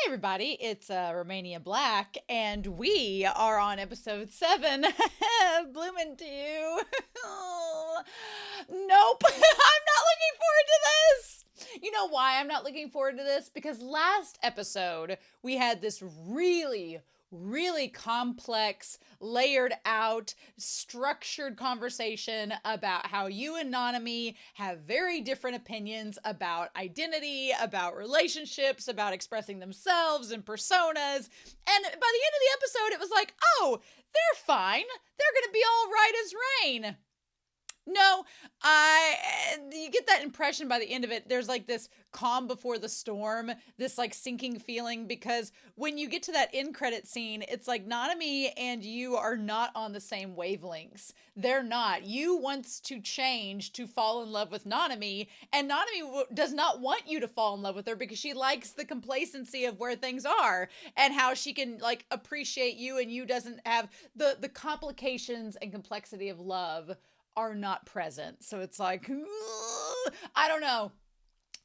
everybody, it's Romania Black, and we are on episode 7. Blooming to you. Nope, I'm not looking forward to this. You know why I'm not looking forward to this? Because last episode, we had this really complex, layered out, structured conversation about how Yuu and Nanami have very different opinions about identity, about relationships, about expressing themselves and personas. And by the end of the episode, it was like, oh, they're fine. They're going to be all right as rain. No, you get that impression by the end of it. There's like this calm before the storm, this like sinking feeling, because when you get to that end credit scene, it's like Nanami and you are not on the same wavelengths. They're not. You wants to change to fall in love with Nanami, and Nanami does not want you to fall in love with her because she likes the complacency of where things are and how she can like appreciate you, and you doesn't have the complications and complexity of love are not present. So it's like, I don't know.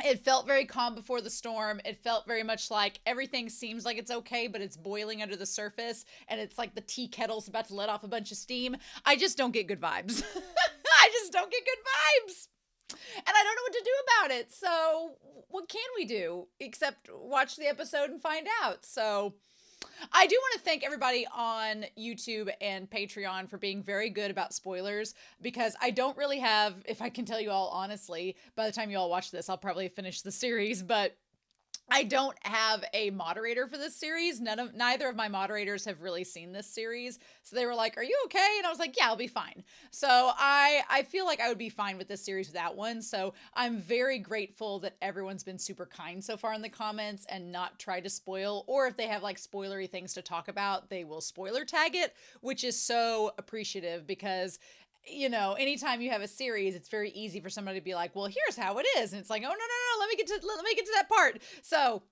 It felt very calm before the storm. It felt very much like everything seems like it's okay, but it's boiling under the surface. And it's like the tea kettle's about to let off a bunch of steam. I just don't get good vibes. I just don't get good vibes. And I don't know what to do about it. So what can we do except watch the episode and find out? So I do want to thank everybody on YouTube and Patreon for being very good about spoilers, because I don't really have, if I can tell you all honestly, by the time you all watch this, I'll probably finish the series, but I don't have a moderator for this series. Neither of my moderators have really seen this series. So they were like, "Are you okay?" And I was like, "Yeah, I'll be fine." So I feel like I would be fine with this series without one. So I'm very grateful that everyone's been super kind so far in the comments and not tried to spoil, or if they have like spoilery things to talk about, they will spoiler tag it, which is so appreciative, because anytime you have a series, it's very easy for somebody to be like, well, here's how it is. And it's like, oh, no, let me get to that part. So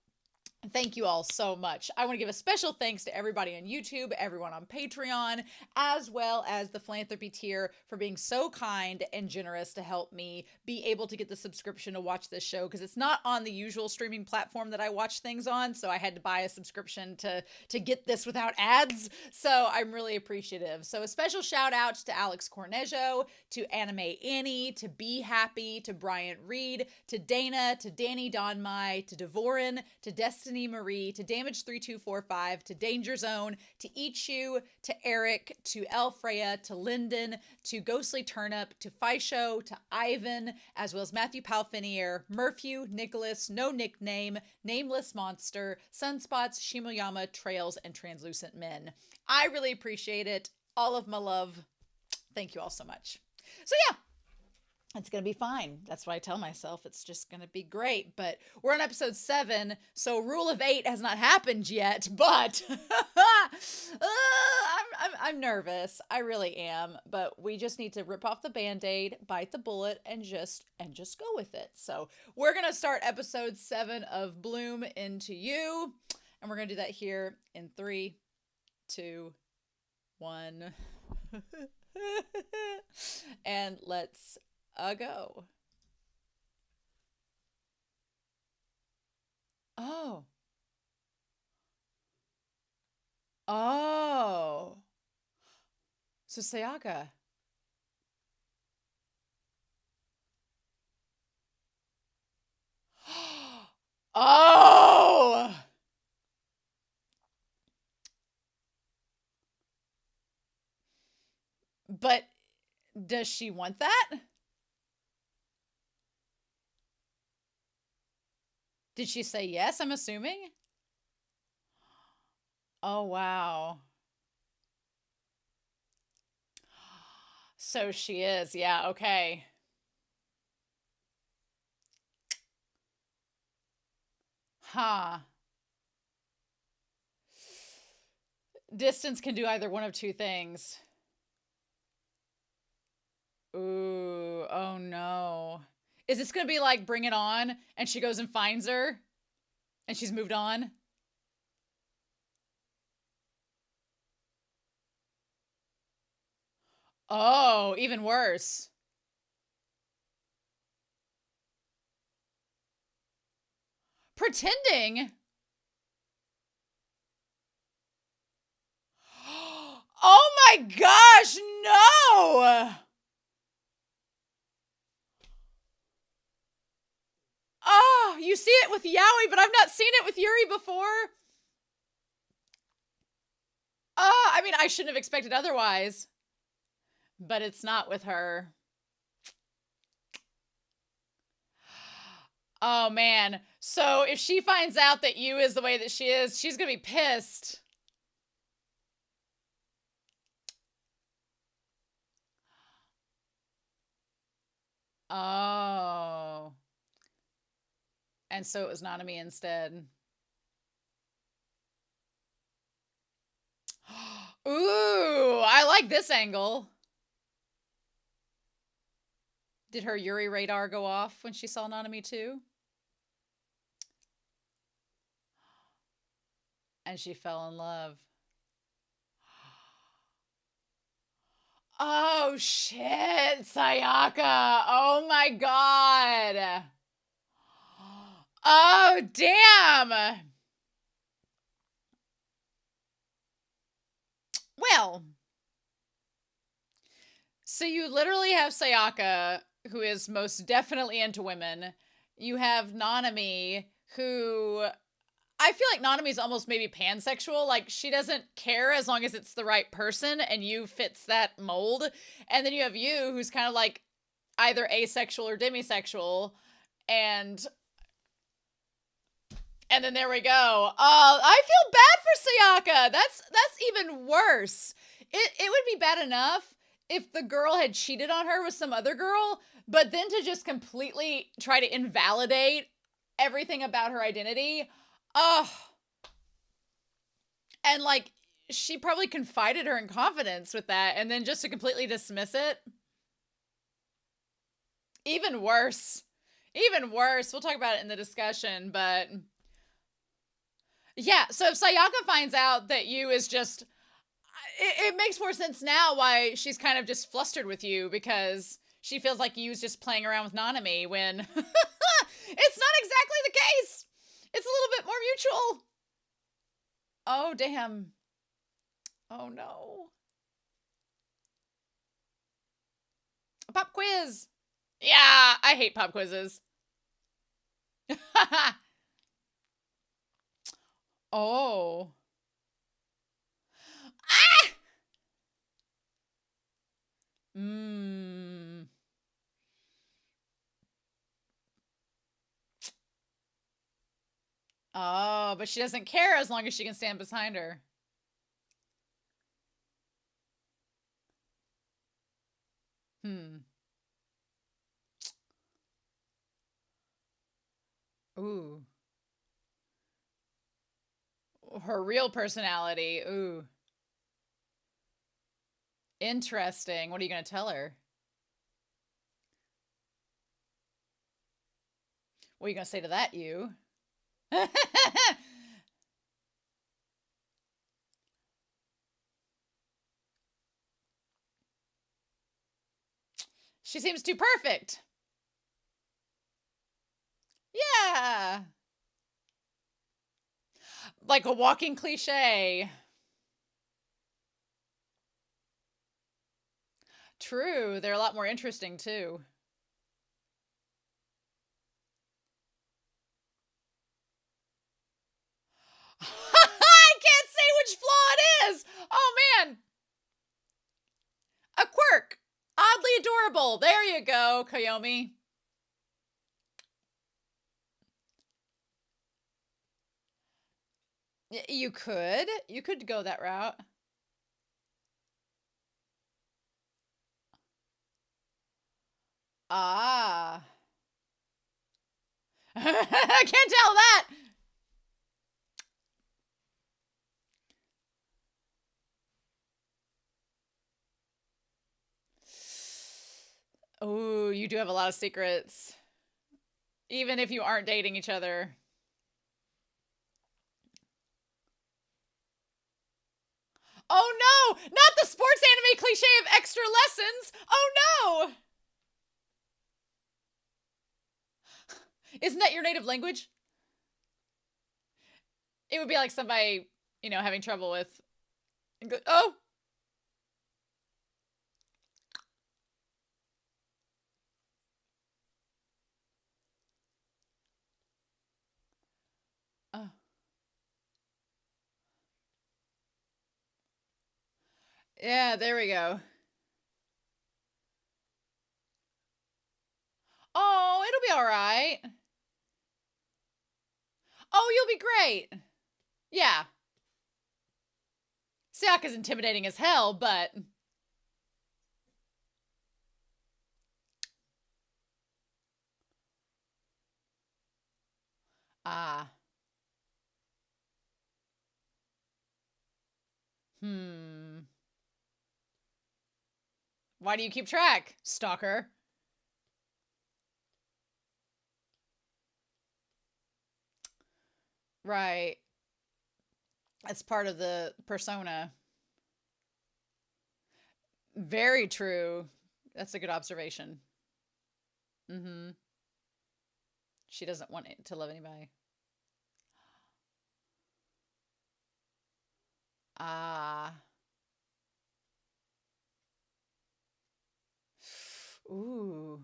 thank you all so much. I want to give a special thanks to everybody on YouTube, everyone on Patreon, as well as the philanthropy tier for being so kind and generous to help me be able to get the subscription to watch this show, because it's not on the usual streaming platform that I watch things on. So I had to buy a subscription to get this without ads. So I'm really appreciative. So a special shout out to Alex Cornejo, to Anime Annie, to Be Happy, to Bryant Reed, to Dana, to Danny Donmai, to Devorin, to Destiny Marie, to Damage 3245, to Danger Zone, to Ichu, to Eric, to Elfreya, to Lyndon, to Ghostly Turnip, to Fisho, to Ivan, as well as Matthew Palfinier, Murphew, Nicholas, No Nickname, Nameless Monster, Sunspots, Shimoyama, Trails, and Translucent Men. I really appreciate it. All of my love. Thank you all so much. So yeah, it's going to be fine. That's what I tell myself. It's just going to be great. But we're on episode 7, so rule of 8 has not happened yet, but I'm nervous. I really am. But we just need to rip off the Band-Aid, bite the bullet, and just go with it. So we're going to start episode 7 of Bloom Into You. And we're going to do that here in 3, 2, 1. And let's go. Oh. Oh. So Sayaka. Oh. But does she want that? Did she say yes, I'm assuming? Oh, wow. So she is. Yeah, okay. Huh. Distance can do either one of two things. Ooh, oh no. Is this gonna be like Bring It On and she goes and finds her and she's moved on? Oh, even worse. Pretending? Oh my gosh, no! Oh, you see it with Yaoi, but I've not seen it with Yuri before. I mean, I shouldn't have expected otherwise. But it's not with her. Oh, man. So if she finds out that Yuu is the way that she is, she's gonna be pissed. Oh. And so it was Nanami instead. Ooh, I like this angle. Did her Yuri radar go off when she saw Nanami too? And she fell in love. Oh shit, Sayaka. Oh my god. Oh damn. Well, so you literally have Sayaka, who is most definitely into women. You have Nanami, who I feel like Nanami's almost maybe pansexual. Like, she doesn't care as long as it's the right person, and Yuu fits that mold. And then you have Yuu, who's kind of like either asexual or demisexual. And then there we go. I feel bad for Sayaka. That's even worse. It would be bad enough if the girl had cheated on her with some other girl, but then to just completely try to invalidate everything about her identity. Oh. And like, she probably confided her in confidence with that, and then just to completely dismiss it. Even worse. Even worse. We'll talk about it in the discussion, but yeah, so if Sayaka finds out that Yuu is just, it makes more sense now why she's kind of just flustered with Yuu, because she feels like Yuu's just playing around with Nanami when it's not exactly the case. It's a little bit more mutual. Oh, damn. Oh, no. A pop quiz. Yeah, I hate pop quizzes. Oh. Ah! Mmm. Oh, but she doesn't care as long as she can stand behind her. Hmm. Ooh. Her real personality. Ooh. Interesting. What are you going to tell her? What are you going to say to that, Yuu? She seems too perfect. Yeah. Like a walking cliche. True. They're a lot more interesting, too. I can't say which flaw it is. Oh, man. A quirk. Oddly adorable. There you go, Koyomi. You could. You could go that route. Ah. I can't tell that. Oh, you do have a lot of secrets. Even if you aren't dating each other. Oh no! Not the sports anime cliche of extra lessons! Oh no! Isn't that your native language? It would be like somebody, having trouble with English. Oh! Yeah, there we go. Oh, it'll be all right. Oh, you'll be great. Yeah. Sayaka's intimidating as hell, but... Ah. Hmm. Why do you keep track, stalker? Right. That's part of the persona. Very true. That's a good observation. Mm-hmm. She doesn't want to love anybody. Ah. Ooh.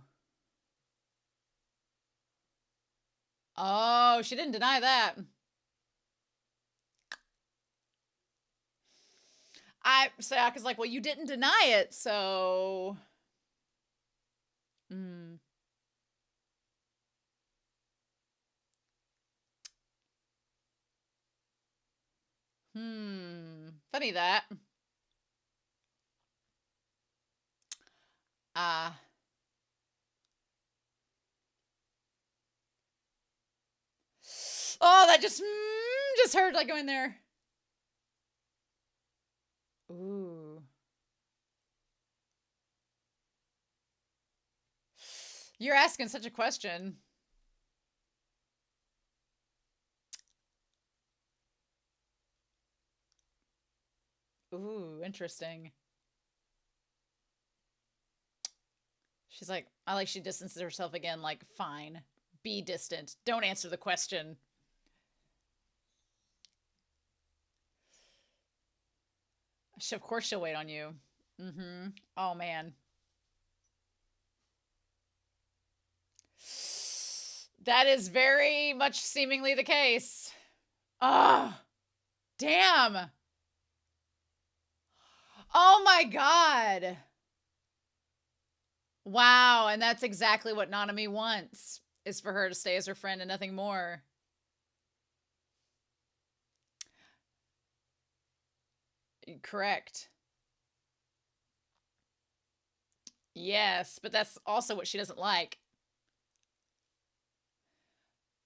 Oh, she didn't deny that. Sayaka's like, well, you didn't deny it, so... Mm. Funny that. Ah. Oh, that just hurt like going there. Ooh. You're asking such a question. Ooh, interesting. She's like, I like she distances herself again, like, fine. Be distant. Don't answer the question. Of course she'll wait on you. Mm-hmm. Oh, man. That is very much seemingly the case. Oh, damn. Oh, my God. Wow, and that's exactly what Nanami wants, is for her to stay as her friend and nothing more. Correct. Yes, but that's also what she doesn't like.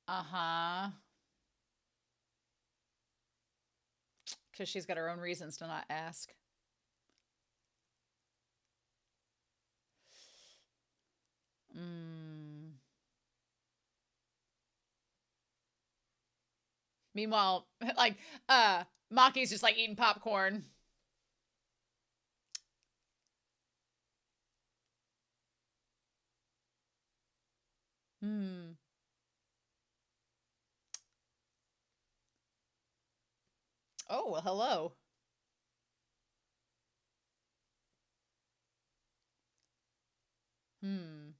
Uh-huh. Because she's got her own reasons to not ask. Mm. Meanwhile, like, Maki's just like eating popcorn. Hmm. Oh, well, hello. Hmm.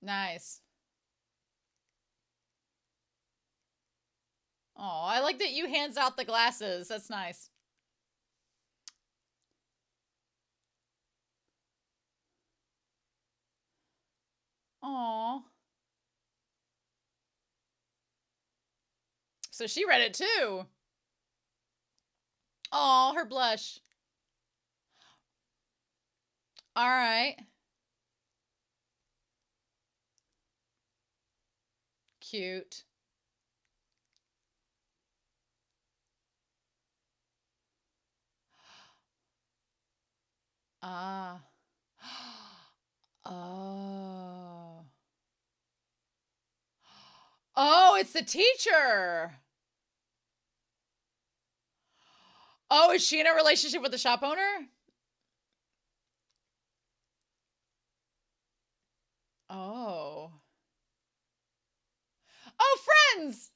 Nice. Oh, I like that you hands out the glasses. That's nice. Aw. So she read it too. Oh, her blush. All right. Cute. Ah. Oh. Oh, it's the teacher. Oh, is she in a relationship with the shop owner? Oh. Oh, friends.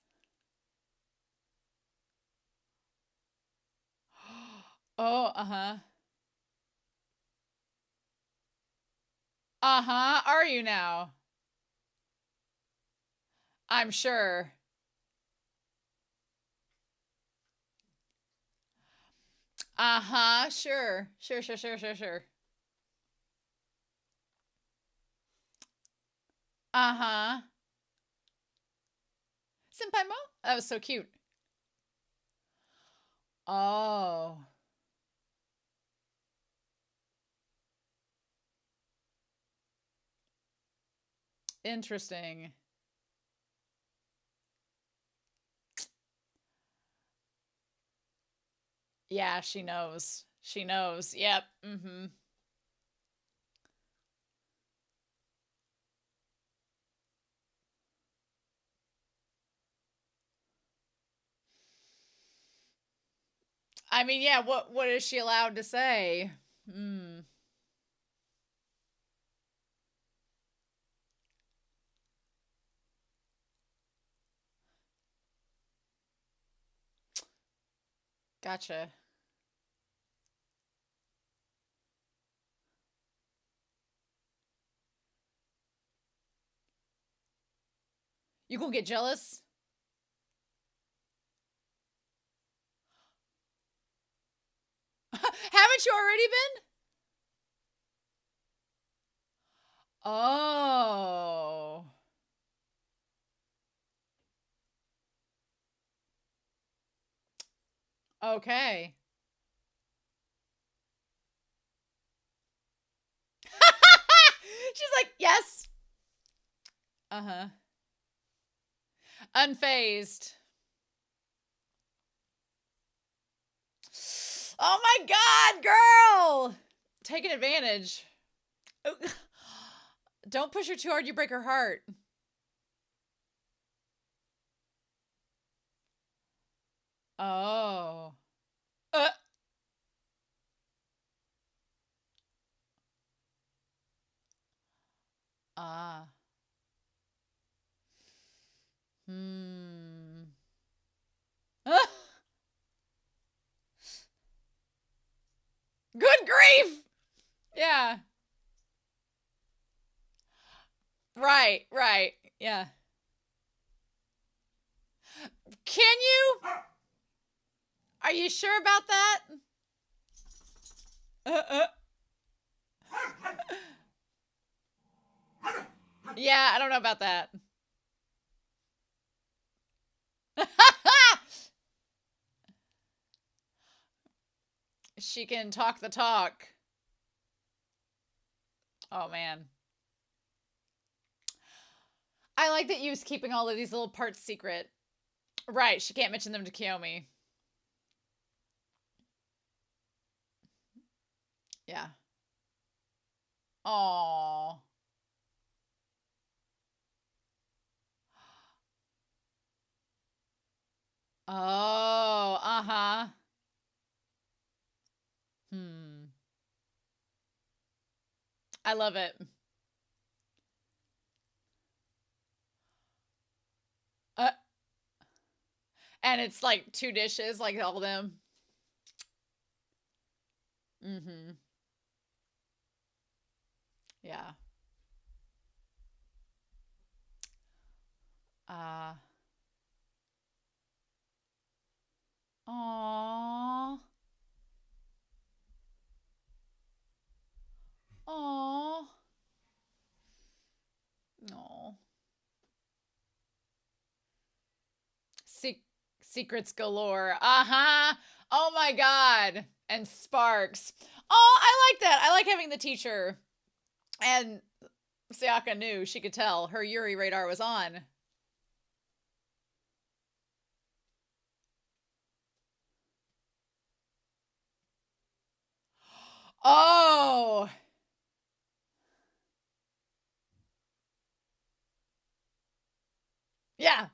Oh, uh-huh. Uh-huh. Are you now? I'm sure. Uh-huh. Sure. Sure, sure, sure, sure, sure. Uh-huh. Senpai Mo? That was so cute. Oh. Interesting. Yeah, she knows. She knows. Yep. Mm-hmm. I mean, yeah, what is she allowed to say? Hmm. Gotcha. You gonna get jealous? Haven't you already been? Oh. Okay. She's like, yes. Uh-huh. Unfazed. Oh my god, girl! Taking advantage. Don't push her too hard, you break her heart. Oh. Uh. Ah. Hmm. Good grief! Yeah. Right, right. Yeah. Can you? Are you sure about that? Uh, uh. Yeah, I don't know about that. She can talk the talk. Oh, man. I like that Yu's keeping all of these little parts secret. Right, she can't mention them to Kiyomi. Yeah. Aww. Oh, uh-huh. Hmm. I love it. Uh, and it's like 2 dishes, like all of them. Mm-hmm. Yeah. Uh. Aww. Aww. Aww. Secrets galore. Uh-huh. Oh my god. And Sparks. Oh, I like that. I like having the teacher. And Sayaka knew. She could tell. Her Yuri radar was on. Oh. Yeah.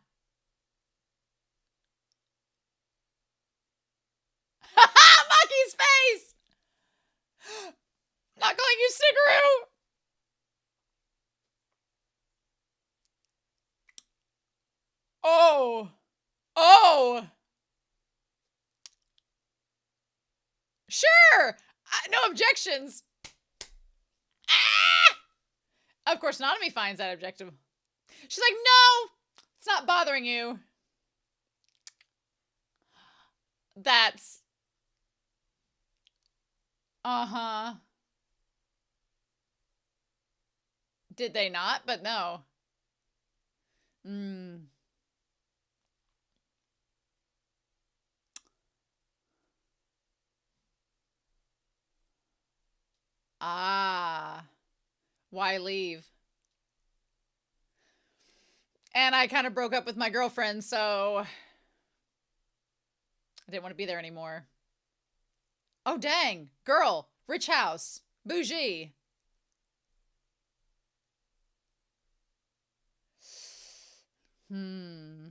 Maki's face. Not calling you Suguru. Oh. Oh. Sure. No objections. Ah! Of course, Nanami finds that objective. She's like, no, it's not bothering you. That's Uh-huh. Did they not? But no. Mm. Ah. Why leave? And I kind of broke up with my girlfriend, so I didn't want to be there anymore. Oh, dang. Girl. Rich house. Bougie. Hmm.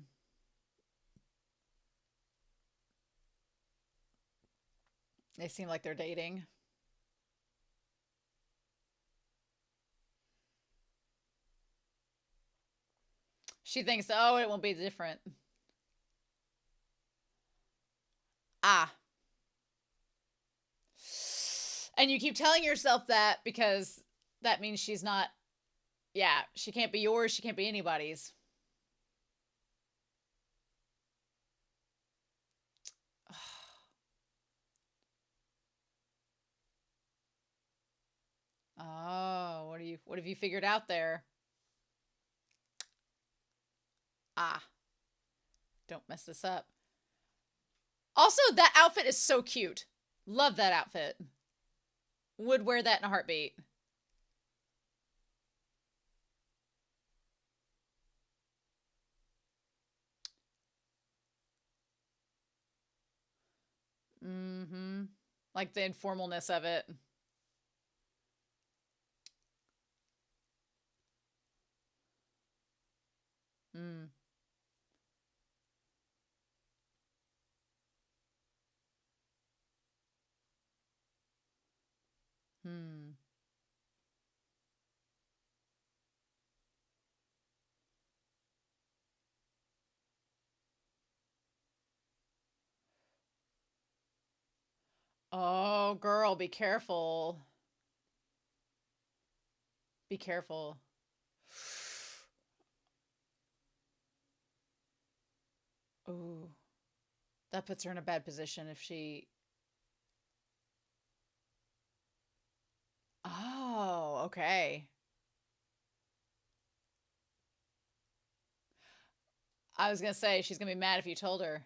They seem like they're dating. She thinks, oh, it won't be different. Ah. And you keep telling yourself that because that means she's not, yeah, she can't be yours. She can't be anybody's. Oh, what have you figured out there? Ah, don't mess this up. Also, that outfit is so cute. Love that outfit. Would wear that in a heartbeat. Mm-hmm. Like the informalness of it. Mm. Hmm. Oh, girl, be careful. Be careful. Ooh, that puts her in a bad position if she. Oh, okay. I was gonna say she's gonna be mad if you told her.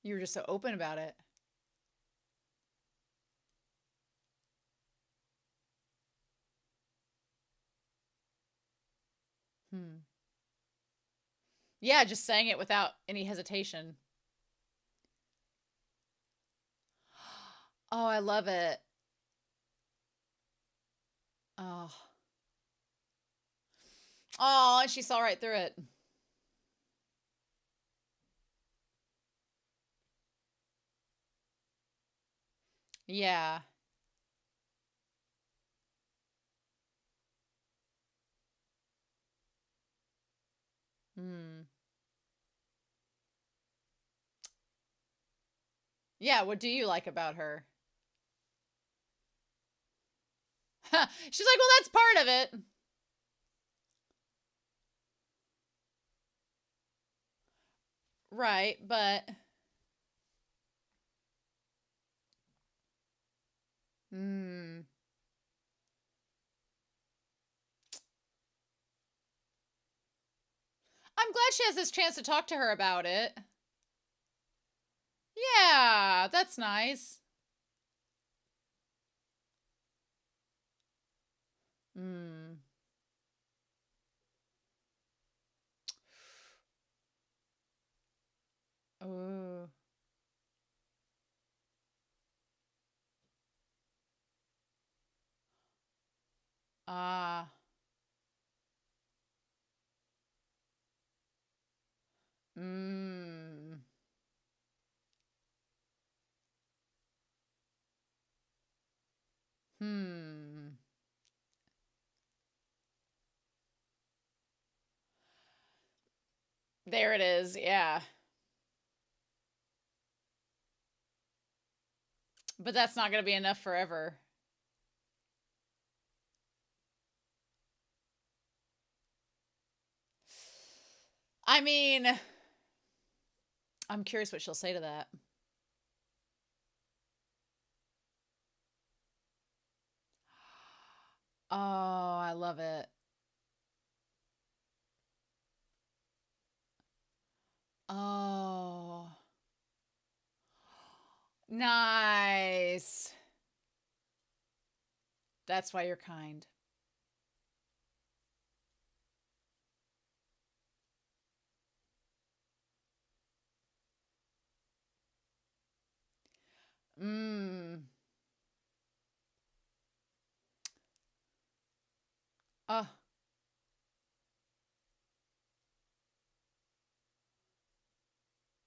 You were just so open about it. Hmm. Yeah, just saying it without any hesitation. Oh, I love it. Oh. Oh, and she saw right through it. Yeah. Hmm. Yeah, what do you like about her? She's like, well, that's part of it. Right, but. Hmm. I'm glad she has this chance to talk to her about it. Yeah, that's nice. Hmm. Oh. Ah. Hmm. Hmm. There it is. Yeah. But that's not going to be enough forever. I mean, I'm curious what she'll say to that. Oh, I love it. Oh, nice. That's why you're kind. Mmm. Oh.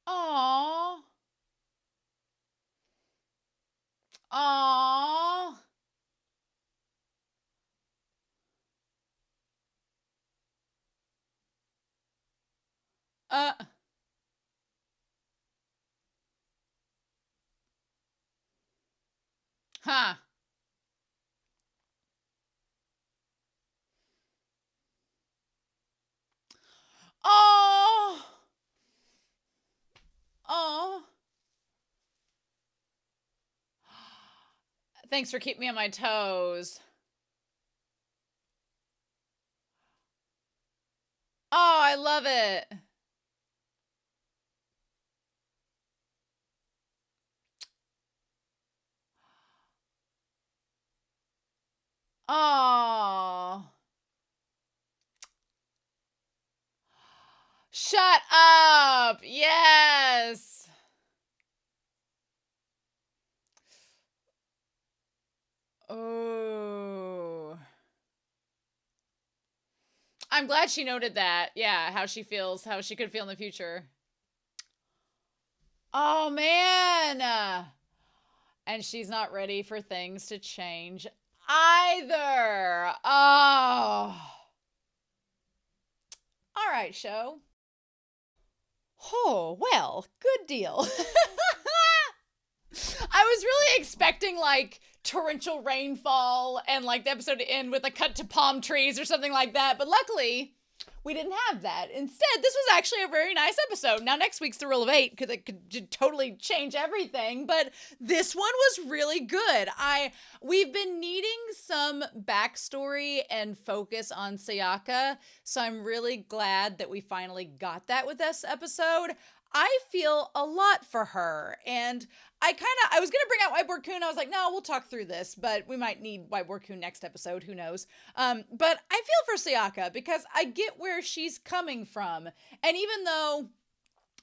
Aw. Aw. Uh. Huh. Oh. Oh. Thanks for keeping me on my toes. Oh, I love it. Oh. Shut up. Yes. Oh. I'm glad she noted that. Yeah, how she feels, how she could feel in the future. Oh, man. And she's not ready for things to change either. Oh. All right, show. Oh, well, good deal. I was really expecting like torrential rainfall and like the episode to end with a cut to palm trees or something like that, but luckily we didn't have that. Instead, this was actually a very nice episode. Now next week's the rule of 8 because it could totally change everything, but this one was really good. We've been needing some backstory and focus on Sayaka, so I'm really glad that we finally got that with this episode. I feel a lot for her, and I was gonna bring out Whiteboard Kun. I was like, no, we'll talk through this, but we might need Whiteboard Kun next episode. Who knows? But I feel for Sayaka because I get where she's coming from, and even though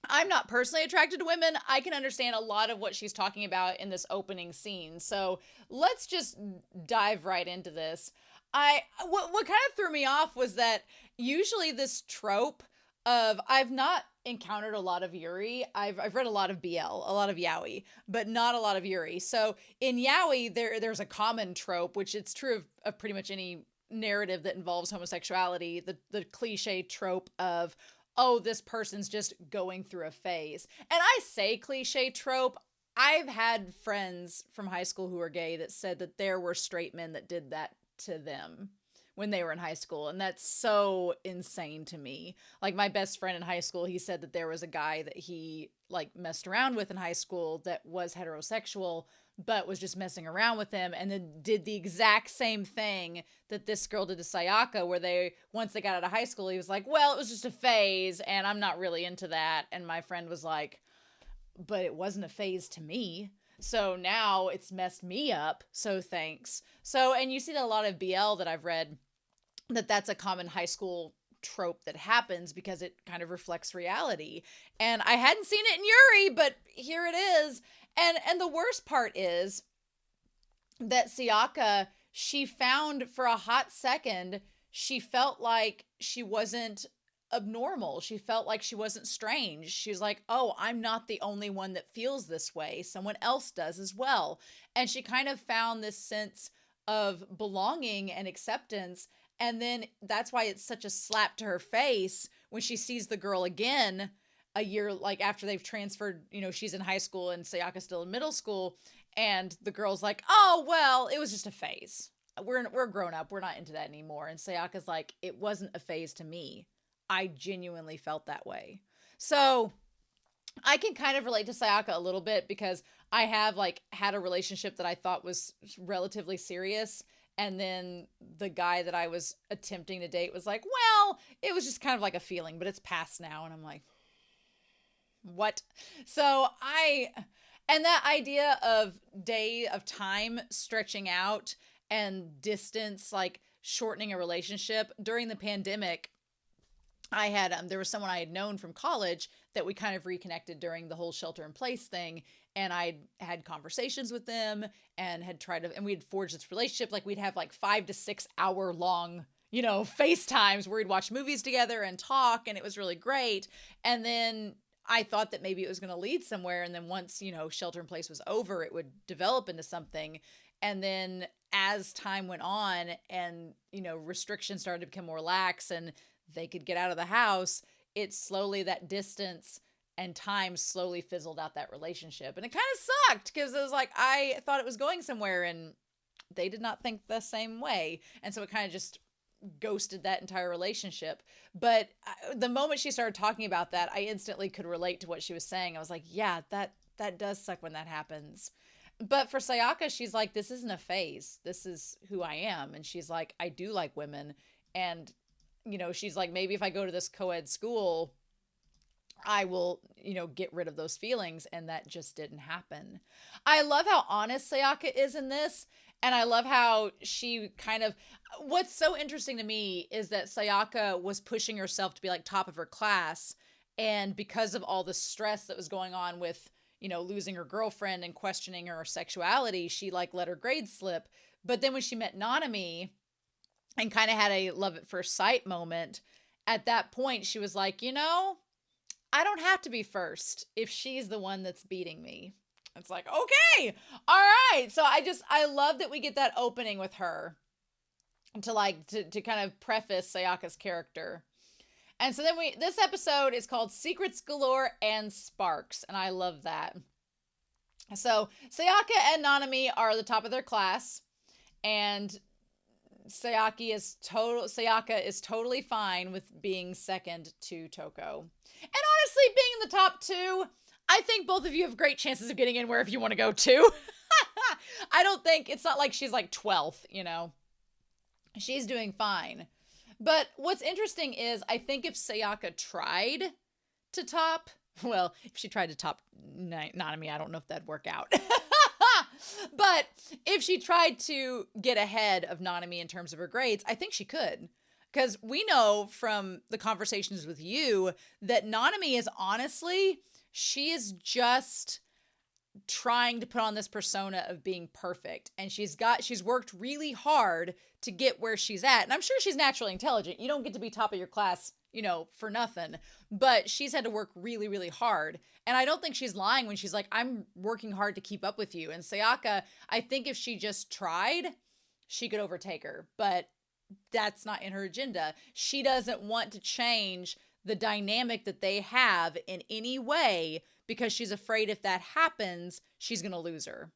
I'm not personally attracted to women, I can understand a lot of what she's talking about in this opening scene. So let's just dive right into this. What kind of threw me off was that usually this trope of I've not encountered a lot of Yuri. I've read a lot of BL, a lot of yaoi, but not a lot of Yuri. So in yaoi, there's a common trope, which it's true of pretty much any narrative that involves homosexuality, the cliche trope of, oh, this person's just going through a phase. And I say cliche trope. I've had friends from high school who are gay that said that there were straight men that did that to them when they were in high school. And that's so insane to me. Like my best friend in high school, he said that there was a guy that he like messed around with in high school that was heterosexual, but was just messing around with him, and then did the exact same thing that this girl did to Sayaka, where once they got out of high school, he was like, well, it was just a phase and I'm not really into that. And my friend was like, but it wasn't a phase to me. So now it's messed me up. So thanks. So, and you see that a lot of BL that I've read, that's a common high school trope that happens because it kind of reflects reality. And I hadn't seen it in Yuri, but here it is. And the worst part is that Sayaka, she found for a hot second, she felt like she wasn't abnormal. She felt like she wasn't strange. She was like, oh, I'm not the only one that feels this way. Someone else does as well. And she kind of found this sense of belonging and acceptance. And then that's why it's such a slap to her face when she sees the girl again a year like after they've transferred, she's in high school and Sayaka's still in middle school, and the girl's like, "Oh, well, it was just a phase. We're grown up. We're not into that anymore." And Sayaka's like, "It wasn't a phase to me. I genuinely felt that way." So, I can kind of relate to Sayaka a little bit because I have like had a relationship that I thought was relatively serious, and then the guy that I was attempting to date was like, "Well, it was just kind of like a feeling, but it's past now." And I'm like, "What?" So, and that idea of day of time stretching out and distance like shortening a relationship during the pandemic, I had there was someone I had known from college that we kind of reconnected during the whole shelter in place thing, and I had conversations with them and had tried to, and we had forged this relationship. Like we'd have like 5 to 6 hour long, FaceTimes where we'd watch movies together and talk, and it was really great. And then I thought that maybe it was going to lead somewhere, and then once shelter in place was over, it would develop into something. And then as time went on, and restrictions started to become more lax, and they could get out of the house, it slowly, that distance and time slowly fizzled out that relationship. And it kind of sucked because it was like, I thought it was going somewhere and they did not think the same way. And so it kind of just ghosted that entire relationship. But the moment she started talking about that, I instantly could relate to what she was saying. I was like, yeah, that does suck when that happens. But for Sayaka, she's like, this isn't a phase. This is who I am. And she's like, I do like women. And she's like, maybe if I go to this co-ed school, I will, get rid of those feelings. And that just didn't happen. I love how honest Sayaka is in this. And I love how she kind of, what's so interesting to me is that Sayaka was pushing herself to be like top of her class. And because of all the stress that was going on with, losing her girlfriend and questioning her sexuality, she like let her grades slip. But then when she met Nanami, and kind of had a love at first sight moment, at that point, she was like, I don't have to be first if she's the one that's beating me. It's like, okay, all right. So I love that we get that opening with her to kind of preface Sayaka's character. And so then this episode is called Secrets Galore and Sparks. And I love that. So Sayaka and Nanami are the top of their class, and Sayaka is totally fine with being second to Toko. And honestly, being in the top two, I think both of you have great chances of getting in wherever you want to go to. I don't think, it's not like she's like 12th, She's doing fine. But what's interesting is, I think if Sayaka tried to top, well, if she tried to top Nanami, I don't know if that'd work out. But if she tried to get ahead of Nanami in terms of her grades, I think she could. Because we know from the conversations with you that Nanami is honestly, she is just trying to put on this persona of being perfect. And she's worked really hard to get where she's at. And I'm sure she's naturally intelligent. You don't get to be top of your class, for nothing. But she's had to work really, really hard. And I don't think she's lying when she's like, I'm working hard to keep up with you. And Sayaka, I think if she just tried, she could overtake her. But that's not in her agenda. She doesn't want to change the dynamic that they have in any way, because she's afraid if that happens, she's going to lose her.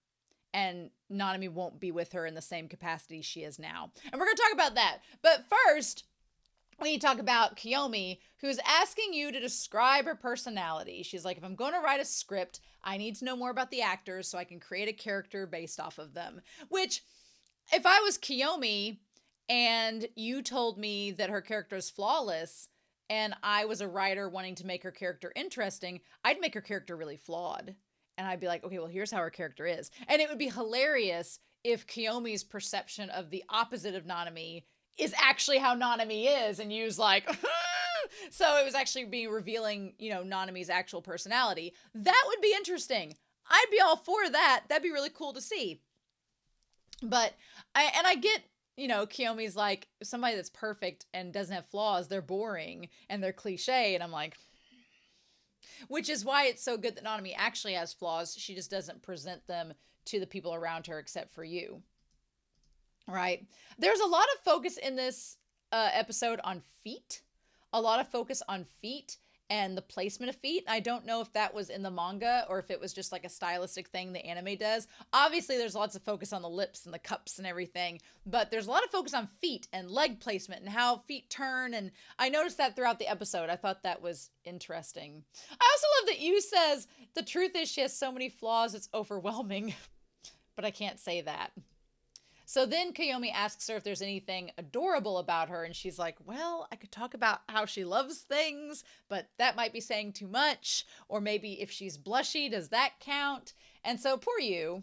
And Nanami won't be with her in the same capacity she is now. And we're going to talk about that. But first, we need to talk about Kiyomi, who's asking you to describe her personality. She's like, if I'm going to write a script, I need to know more about the actors so I can create a character based off of them. Which, if I was Kiyomi and you told me that her character is flawless, and I was a writer wanting to make her character interesting, I'd make her character really flawed. And I'd be like, okay, well, here's how her character is. And it would be hilarious if Kiyomi's perception of the opposite of Nanami is actually how Nanami is, and you's like, so it was actually being revealing, Nanami's actual personality. That would be interesting. I'd be all for that. That'd be really cool to see. But I get, Kiyomi's like, somebody that's perfect and doesn't have flaws, they're boring and they're cliche. And I'm like, which is why it's so good that Nanami actually has flaws. She just doesn't present them to the people around her except for you. Right? There's a lot of focus in this episode on feet. A lot of focus on feet and the placement of feet. I don't know if that was in the manga or if it was just like a stylistic thing the anime does. Obviously, there's lots of focus on the lips and the cups and everything, but there's a lot of focus on feet and leg placement and how feet turn, and I noticed that throughout the episode. I thought that was interesting. I also love that Yuu says, the truth is she has so many flaws, it's overwhelming, but I can't say that. So then Kiyomi asks her if there's anything adorable about her, and she's like, well, I could talk about how she loves things, but that might be saying too much. Or maybe if she's blushy, does that count? And so poor Yuu,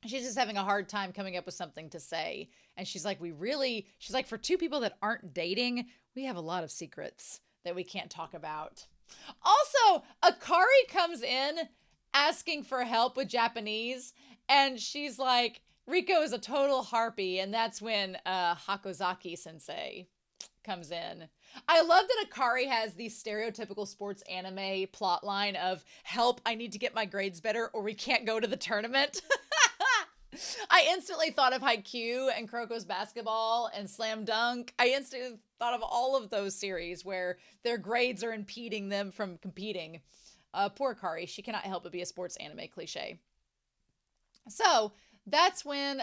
she's just having a hard time coming up with something to say. And she's like, she's like, for two people that aren't dating, we have a lot of secrets that we can't talk about. Also, Akari comes in asking for help with Japanese, and she's like, Riko is a total harpy, and that's when Hakozaki sensei comes in. I love that Akari has the stereotypical sports anime plotline of, help, I need to get my grades better or we can't go to the tournament. I instantly thought of Haikyuu and Kuroko's Basketball and Slam Dunk. I instantly thought of all of those series where their grades are impeding them from competing. Poor Akari, she cannot help but be a sports anime cliche. So that's when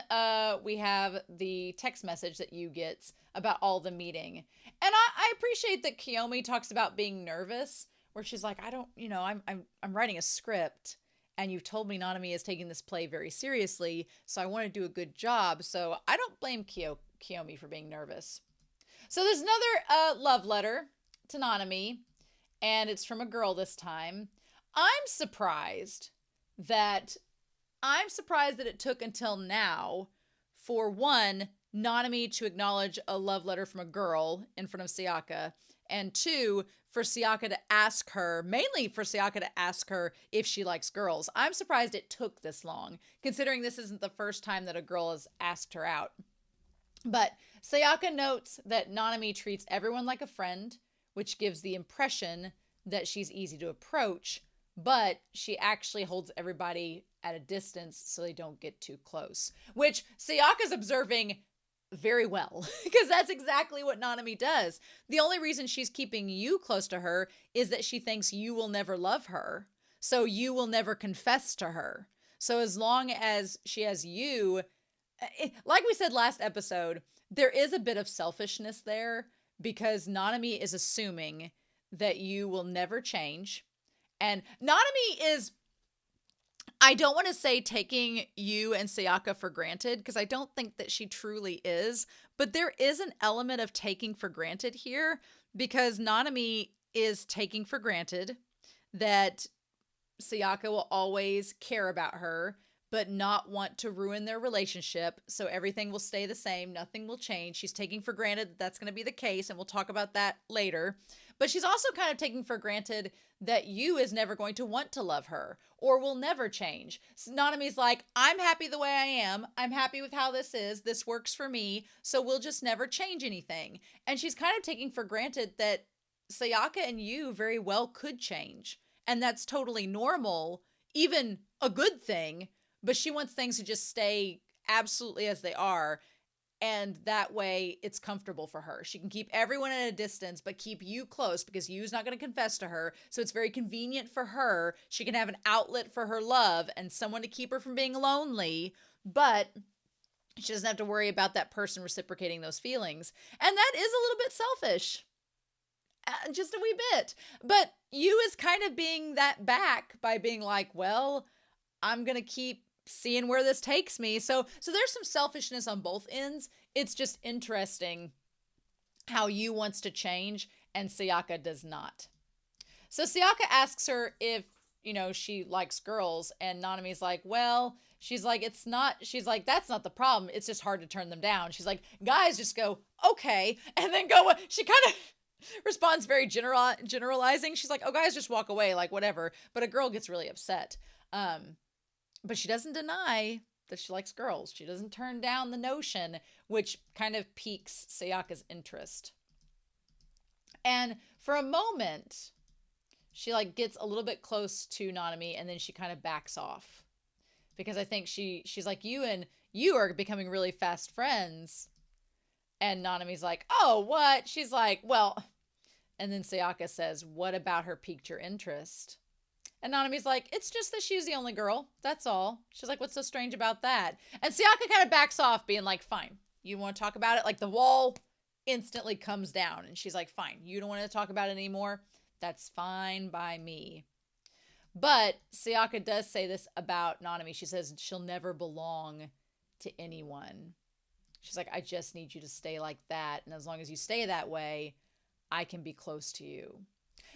we have the text message that Yuu gets about all the meeting. And I appreciate that Kiyomi talks about being nervous, where she's like, I'm writing a script, and you've told me Nanami is taking this play very seriously, so I want to do a good job. So I don't blame Kiyomi for being nervous. So there's another love letter to Nanami, and it's from a girl this time. I'm surprised that it took until now for, one, Nanami to acknowledge a love letter from a girl in front of Sayaka, and two, for Sayaka to ask her, mainly for Sayaka to ask her if she likes girls. I'm surprised it took this long, considering this isn't the first time that a girl has asked her out. But Sayaka notes that Nanami treats everyone like a friend, which gives the impression that she's easy to approach, but she actually holds everybody at a distance so they don't get too close, which Sayaka's observing very well, because that's exactly what Nanami does. The only reason she's keeping Yuu close to her is that she thinks Yuu will never love her, so Yuu will never confess to her. So as long as she has Yuu, like we said last episode, there is a bit of selfishness there, because Nanami is assuming that Yuu will never change. And Nanami is, I don't want to say taking Yuu and Sayaka for granted, because I don't think that she truly is, but there is an element of taking for granted here, because Nanami is taking for granted that Sayaka will always care about her, but not want to ruin their relationship, so everything will stay the same, nothing will change. She's taking for granted that that's going to be the case, and we'll talk about that later. But she's also kind of taking for granted that Yuu is never going to want to love her, or will never change. So Nanami's like, I'm happy the way I am. I'm happy with how this is. This works for me, so we'll just never change anything. And she's kind of taking for granted that Sayaka and Yuu very well could change. And that's totally normal, even a good thing, but she wants things to just stay absolutely as they are. And that way it's comfortable for her. She can keep everyone at a distance, but keep Yuu close, because Yuu's not going to confess to her. So it's very convenient for her. She can have an outlet for her love and someone to keep her from being lonely, but she doesn't have to worry about that person reciprocating those feelings. And that is a little bit selfish. Just a wee bit. But Yuu is kind of being that back by being like, well, I'm going to keep seeing where this takes me. So there's some selfishness on both ends. It's just interesting how Yuu wants to change and Sayaka does not. So Sayaka asks her if, she likes girls, and Nanami's like, well, she's like, that's not the problem. It's just hard to turn them down. She's like, guys just go, okay, and then go, she kind of responds very generalizing. She's like, oh, guys just walk away, like whatever. But a girl gets really upset. But she doesn't deny that she likes girls. She doesn't turn down the notion, which kind of piques Sayaka's interest. And for a moment, she gets a little bit close to Nanami, and then she kind of backs off. Because I think she's like, you and Yuu are becoming really fast friends. And Nanami's like, oh, what? She's like, well, And then Sayaka says, what about her piqued your interest? And Nanami's like, it's just that she's the only girl. That's all. She's like, what's so strange about that? And Sayaka kind of backs off, being like, fine, you want to talk about it? Like the wall instantly comes down. And she's like, fine, you don't want to talk about it anymore? That's fine by me. But Sayaka does say this about Nanami. She says she'll never belong to anyone. She's like, I just need you to stay like that. And as long as you stay that way, I can be close to you.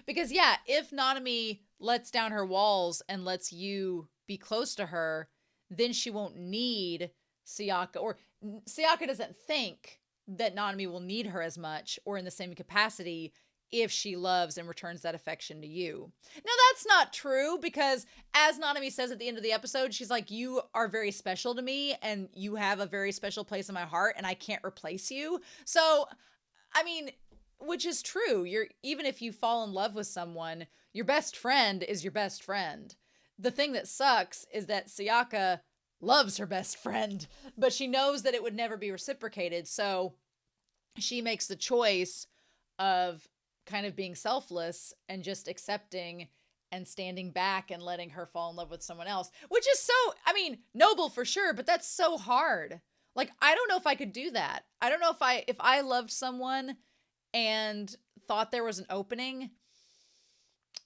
Because, yeah, if Nanami lets down her walls and lets you be close to her, then she won't need Sayaka. Or Sayaka doesn't think that Nanami will need her as much or in the same capacity if she loves and returns that affection to you. Now, that's not true because as Nanami says at the end of the episode, she's like, you are very special to me and you have a very special place in my heart and I can't replace you. So, I mean, which is true. Even if you fall in love with someone, your best friend is your best friend. The thing that sucks is that Sayaka loves her best friend, but she knows that it would never be reciprocated. So she makes the choice of kind of being selfless and just accepting and standing back and letting her fall in love with someone else, which is so, I mean, noble for sure, but that's so hard. Like, I don't know if I could do that. I don't know if I loved someone and thought there was an opening,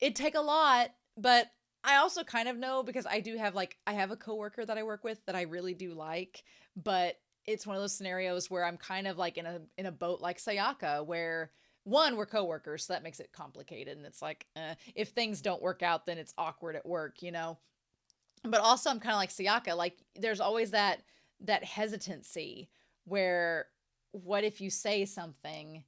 it'd take a lot, but I also kind of know because I do have I have a coworker that I work with that I really do like, but it's one of those scenarios where I'm kind of like in a boat like Sayaka where one, we're coworkers, so that makes it complicated. And it's like, if things don't work out, then it's awkward at work, you know? But also I'm kind of like Sayaka, like there's always that hesitancy where what if you say something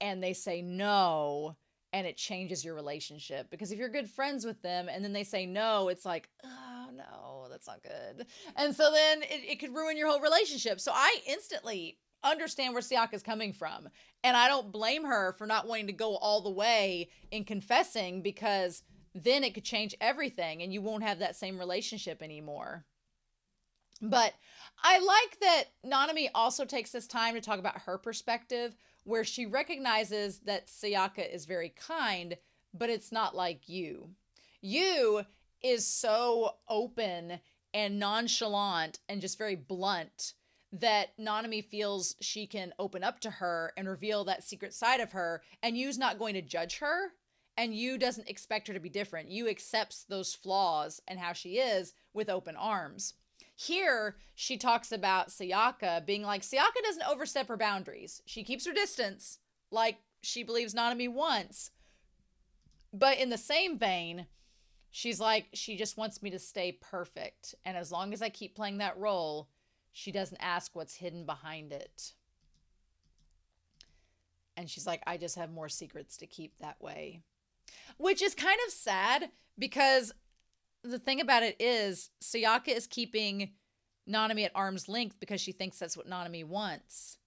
and they say no, and it changes your relationship? Because if you're good friends with them and then they say no, it's like, oh no, that's not good. And so then it could ruin your whole relationship. So I instantly understand where Sayaka's coming from. And I don't blame her for not wanting to go all the way in confessing, because then it could change everything and you won't have that same relationship anymore. But I like that Nanami also takes this time to talk about her perspective, where she recognizes that Sayaka is very kind, but it's not like Yuu. Yuu is so open and nonchalant and just very blunt that Nanami feels she can open up to her and reveal that secret side of her, and Yuu's not going to judge her, and Yuu doesn't expect her to be different. Yuu accepts those flaws and how she is with open arms. Here, she talks about Sayaka being like, Sayaka doesn't overstep her boundaries. She keeps her distance like she believes Nanami wants. But in the same vein, she's like, she just wants me to stay perfect. And as long as I keep playing that role, she doesn't ask what's hidden behind it. And she's like, I just have more secrets to keep that way. Which is kind of sad because the thing about it is Sayaka is keeping Nanami at arm's length because she thinks that's what Nanami wants.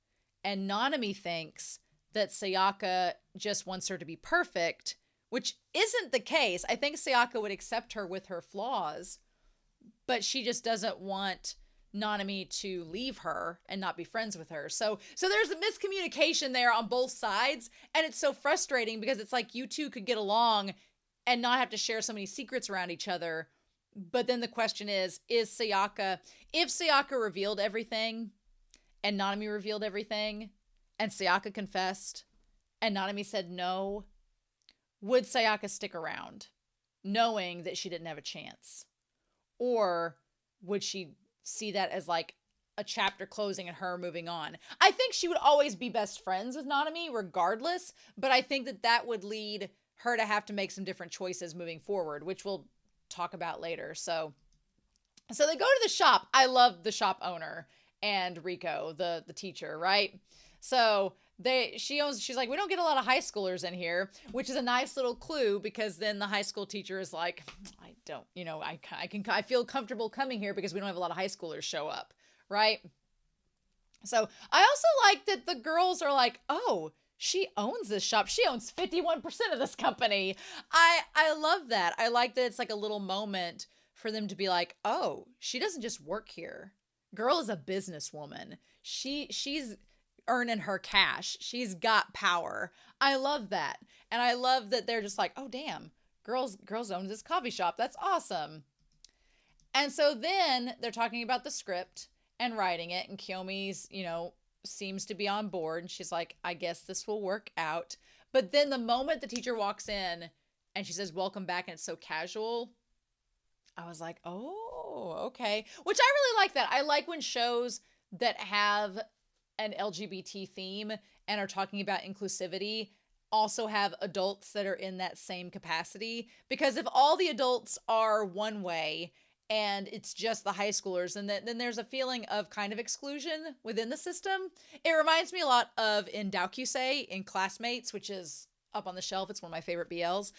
And Nanami thinks that Sayaka just wants her to be perfect, which isn't the case. I think Sayaka would accept her with her flaws, but she just doesn't want Nanami to leave her and not be friends with her. So there's a miscommunication there on both sides. And it's so frustrating because it's like you two could get along and not have to share so many secrets around each other. But then the question is Sayaka, if Sayaka revealed everything and Nanami revealed everything and Sayaka confessed and Nanami said no, would Sayaka stick around knowing that she didn't have a chance? Or would she see that as like a chapter closing and her moving on? I think she would always be best friends with Nanami regardless, but I think that would lead her to have to make some different choices moving forward, which we'll talk about later. So they go to the shop. I love the shop owner and Rico, the teacher, right? So she's like, we don't get a lot of high schoolers in here, which is a nice little clue, because then the high school teacher is like, I don't, I feel comfortable coming here because we don't have a lot of high schoolers show up, right? So I also like that the girls are like, oh, she owns this shop. She owns 51% of this company. I love that. I like that it's like a little moment for them to be like, oh, she doesn't just work here. Girl is a businesswoman. She's earning her cash. She's got power. I love that. And I love that they're just like, oh, damn, girls own this coffee shop. That's awesome. And so then they're talking about the script and writing it. And Kiyomi's, seems to be on board. And she's like, I guess this will work out. But then the moment the teacher walks in and she says, welcome back, and it's so casual, I was like, oh, okay. Which I really like that. I like when shows that have an LGBT theme and are talking about inclusivity also have adults that are in that same capacity. Because if all the adults are one way and it's just the high schoolers, and then there's a feeling of kind of exclusion within the system. It reminds me a lot of in Daokyusei, in Classmates, which is up on the shelf. It's one of my favorite BLs.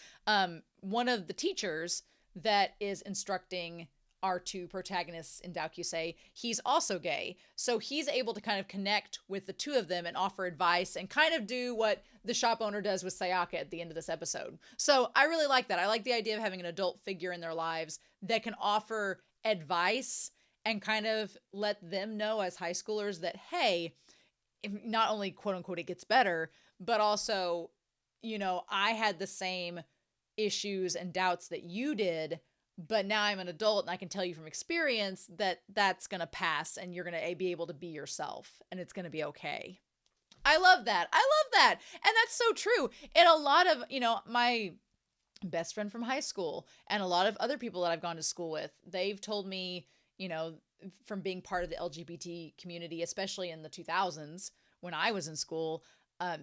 One of the teachers that is instructing our two protagonists in Daokyusei, he's also gay. So he's able to kind of connect with the two of them and offer advice and kind of do what the shop owner does with Sayaka at the end of this episode. So I really like that. I like the idea of having an adult figure in their lives that can offer advice and kind of let them know as high schoolers that, hey, not only quote unquote it gets better, but also, I had the same issues and doubts that you did, but now I'm an adult and I can tell you from experience that that's going to pass and you're going to be able to be yourself and it's going to be okay. I love that. And that's so true. And a lot of, my best friend from high school and a lot of other people that I've gone to school with, they've told me, from being part of the LGBT community, especially in the 2000s when I was in school,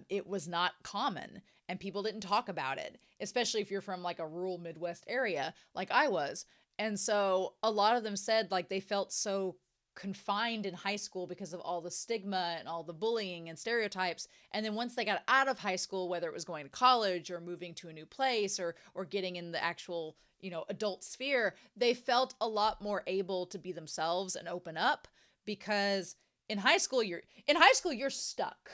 it was not common and people didn't talk about it, especially if you're from like a rural Midwest area like I was. And so a lot of them said like they felt so confined in high school because of all the stigma and all the bullying and stereotypes. And then once they got out of high school, whether it was going to college or moving to a new place or getting in the actual, adult sphere, they felt a lot more able to be themselves and open up, because in high school you're stuck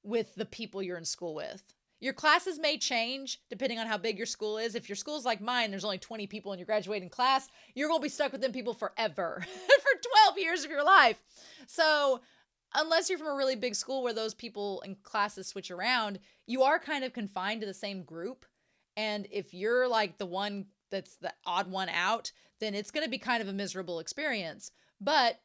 with the people you're in school with. Your classes may change depending on how big your school is. If your school's like mine, there's only 20 people in your graduating class, you're going to be stuck with them people forever for 12 years of your life. So unless you're from a really big school where those people in classes switch around, you are kind of confined to the same group. And if you're like the one that's the odd one out, then it's going to be kind of a miserable experience. But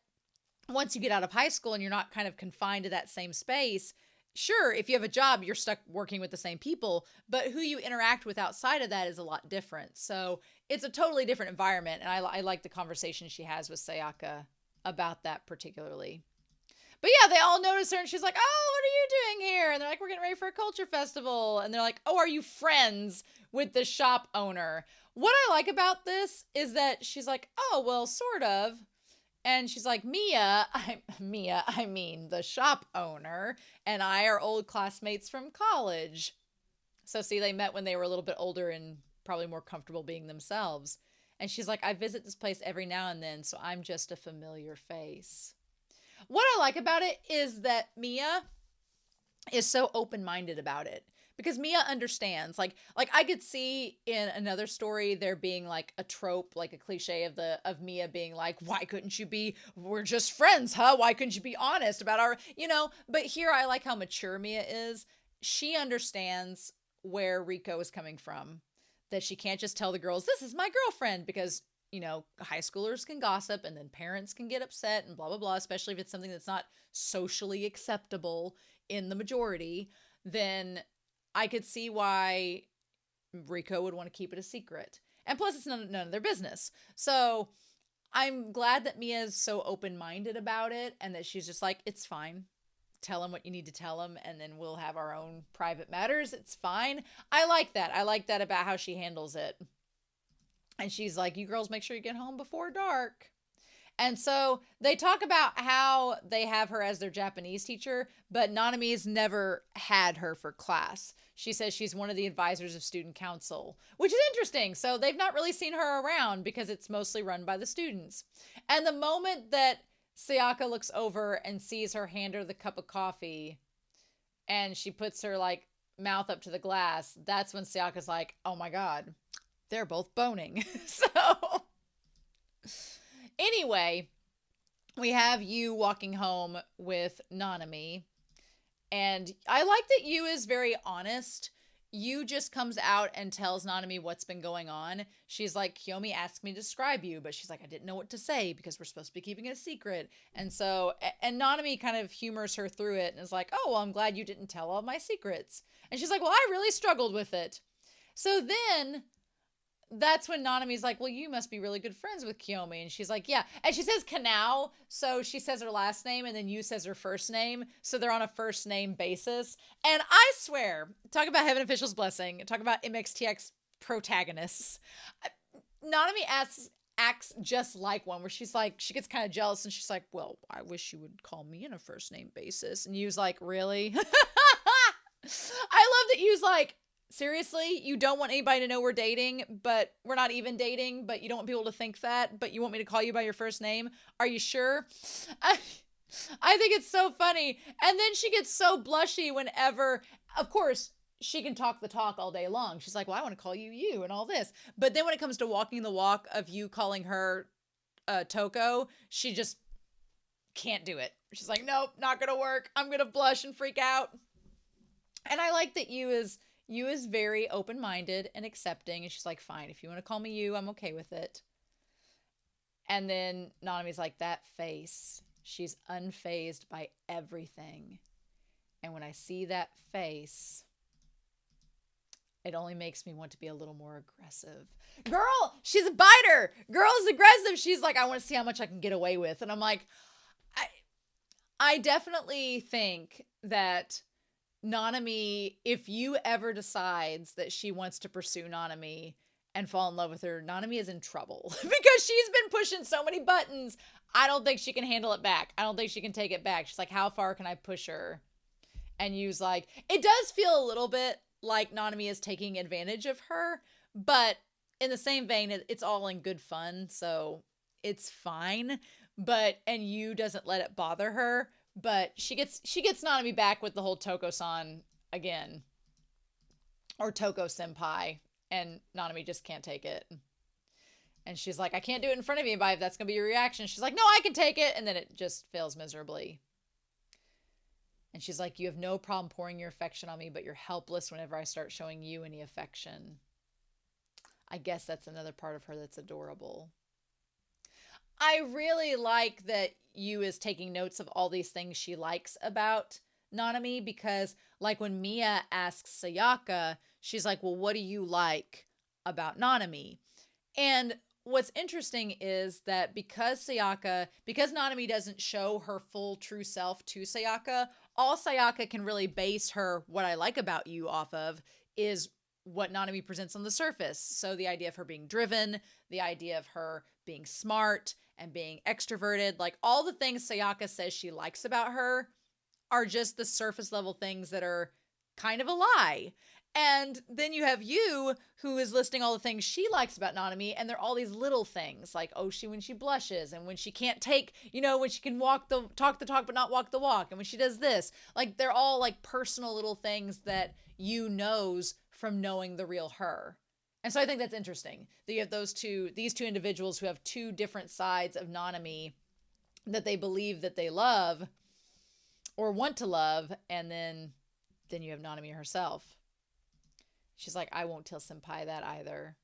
once you get out of high school and you're not kind of confined to that same space, sure, if you have a job, you're stuck working with the same people, but who you interact with outside of that is a lot different. So it's a totally different environment. And I like the conversation she has with Sayaka about that particularly. But yeah, they all notice her and she's like, oh, what are you doing here? And they're like, we're getting ready for a culture festival. And they're like, oh, are you friends with the shop owner? What I like about this is that she's like, oh, well, sort of. And she's like, I mean, the shop owner and I are old classmates from college. So see, they met when they were a little bit older and probably more comfortable being themselves. And she's like, I visit this place every now and then, so I'm just a familiar face. What I like about it is that Mia is so open-minded about it. Because Mia understands, like I could see in another story there being like a trope, like a cliche of Mia being like, why couldn't you be, we're just friends, huh? Why couldn't you be honest about our, but here I like how mature Mia is. She understands where Rico is coming from, that she can't just tell the girls, this is my girlfriend, because, high schoolers can gossip and then parents can get upset and blah, blah, blah, especially if it's something that's not socially acceptable in the majority. Then I could see why Rico would want to keep it a secret. And plus, it's none of their business. So I'm glad that Mia's so open-minded about it and that she's just like, it's fine. Tell him what you need to tell him, and then we'll have our own private matters. It's fine. I like that. I like that about how she handles it. And she's like, you girls make sure you get home before dark. And so they talk about how they have her as their Japanese teacher, but Nanami's never had her for class. She says she's one of the advisors of student council, which is interesting. So they've not really seen her around because it's mostly run by the students. And the moment that Sayaka looks over and sees her hand her the cup of coffee and she puts her like mouth up to the glass, that's when Sayaka's like, oh my God, they're both boning. So anyway, we have Yuu walking home with Nanami, And I like that Yuu is very honest. Yuu just comes out and tells Nanami what's been going on. She's like, Kiyomi asked me to describe you, but she's like, I didn't know what to say because we're supposed to be keeping it a secret. And so, and Nanami kind of humors her through it and is like, oh, well, I'm glad you didn't tell all my secrets. And she's like, well, I really struggled with it. So then that's when Nanami's like, well, you must be really good friends with Kiyomi. And she's like, yeah. And she says Kanao. So she says her last name and then Yuu says her first name. So they're on a first name basis. And I swear, talk about Heaven Official's Blessing, talk about MXTX protagonists. Nanami acts just like one where she's like, she gets kind of jealous and she's like, well, I wish you would call me on a first name basis. And Yu's like, really? I love that Yu's like, seriously, you don't want anybody to know we're dating, but we're not even dating, but you don't want people to think that, but you want me to call you by your first name? Are you sure? I think it's so funny. And then she gets so blushy whenever, of course, she can talk the talk all day long. She's like, well, I want to call you Yuu and all this. But then when it comes to walking the walk of Yuu calling her Toko, she just can't do it. She's like, nope, not going to work. I'm going to blush and freak out. And I like that Yuu is very open-minded and accepting. And she's like, fine, if you want to call me Yuu, I'm okay with it. And then Nanami's like, that face. She's unfazed by everything. And when I see that face, it only makes me want to be a little more aggressive. Girl, she's a biter. Girl is aggressive. She's like, I want to see how much I can get away with. And I'm like, I definitely think that Nanami, if Yuu ever decides that she wants to pursue Nanami and fall in love with her, Nanami is in trouble because she's been pushing so many buttons. I don't think she can handle it back. I don't think she can take it back. She's like, how far can I push her? And Yu's like, it does feel a little bit like Nanami is taking advantage of her, but in the same vein, it's all in good fun, so it's fine. And Yuu doesn't let it bother her. But she gets Nanami back with the whole Toko-san again. Or Toko-senpai. And Nanami just can't take it. And she's like, I can't do it in front of anybody if that's going to be your reaction. She's like, no, I can take it. And then it just fails miserably. And she's like, you have no problem pouring your affection on me, but you're helpless whenever I start showing you any affection. I guess that's another part of her that's adorable. I really like that Yuu is taking notes of all these things she likes about Nanami because, like, when Mia asks Sayaka, she's like, well, what do you like about Nanami? And what's interesting is that because Nanami doesn't show her full true self to Sayaka, all Sayaka can really base her what I like about you off of is what Nanami presents on the surface. So the idea of her being driven, the idea of her being smart and being extroverted, like all the things Sayaka says she likes about her are just the surface level things that are kind of a lie. And then you have Yuu, who is listing all the things she likes about Nanami, and they're all these little things, like, oh, when she blushes, and when she can't take, when she can talk the talk but not walk the walk, and when she does this. Like, they're all, like, personal little things that Yuu knows from knowing the real her. And so I think that's interesting that you have these two individuals who have two different sides of Nanami that they believe that they love or want to love, and then you have Nanami herself. She's like, I won't tell Senpai that either.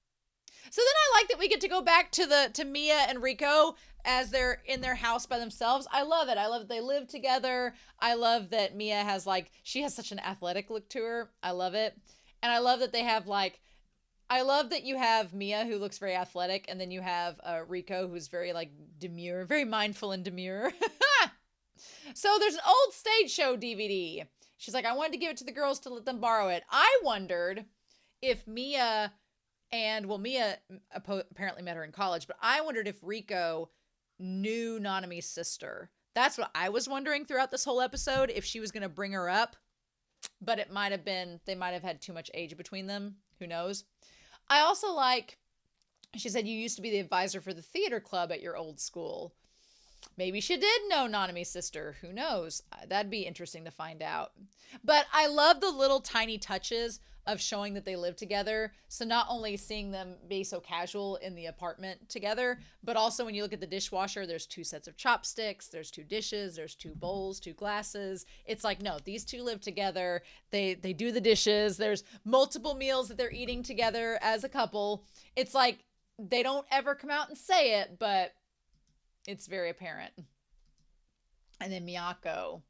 So then I like that we get to go back to Mia and Riko as they're in their house by themselves. I love it. I love that they live together. I love that Mia has she has such an athletic look to her. I love it. And I love that they have I love that you have Mia who looks very athletic, and then you have Riko who's very demure, very mindful and demure. So there's an old stage show DVD. She's like, I wanted to give it to the girls to let them borrow it. I wondered if Mia apparently met her in college, but I wondered if Riko knew Nanami's sister. That's what I was wondering throughout this whole episode, if she was going to bring her up, but it might have been, they might have had too much age between them. Who knows? I also she said you used to be the advisor for the theater club at your old school. Maybe she did know Nanami's sister. Who knows? That'd be interesting to find out. But I love the little tiny touches of showing that they live together. So not only seeing them be so casual in the apartment together, but also when you look at the dishwasher, there's 2 sets of chopsticks, there's 2 dishes, there's 2 bowls, 2 glasses. It's like, no, these 2 live together. They do the dishes. There's multiple meals that they're eating together as a couple. It's like they don't ever come out and say it, but it's very apparent. And then Miyako,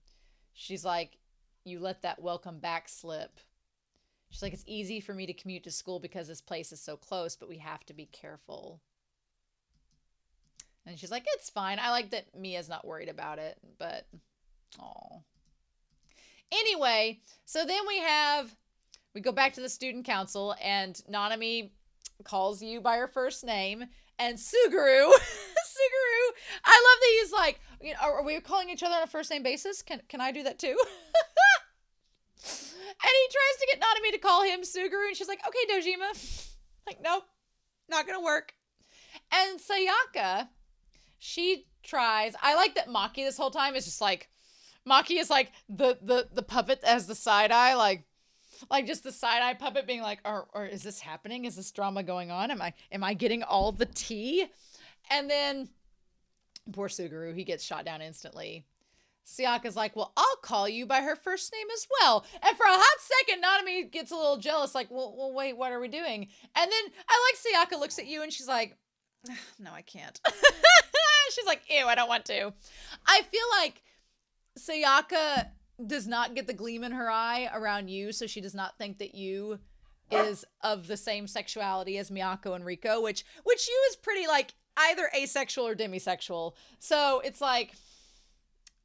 she's like, you let that welcome back slip. She's like, it's easy for me to commute to school because this place is so close, but we have to be careful. And she's like, it's fine. I like that Mia's not worried about it, but, oh. Anyway, so then we go back to the student council, and Nanami calls Yuu by her first name, and Suguru, I love that he's like, you know, are we calling each other on a first name basis? Can I do that too? And he tries to get Nanami to call him Suguru, and she's like, okay, Dojima. Like, nope, not gonna work. And Sayaka, she tries. I like that Maki this whole time is just like, Maki is like the puppet as the side eye, like just the side eye puppet being like, or is this happening? Is this drama going on? Am I getting all the tea? And then poor Suguru, he gets shot down instantly. Sayaka's like, well, I'll call you by her first name as well. And for a hot second, Nanami gets a little jealous, like, well, wait, what are we doing? And then I like Sayaka looks at you and she's like, no, I can't. She's like, ew, I don't want to. I feel like Sayaka does not get the gleam in her eye around Yuu, so she does not think that Yuu is of the same sexuality as Miyako and Riko, which Yuu is pretty, like, either asexual or demisexual. So it's like,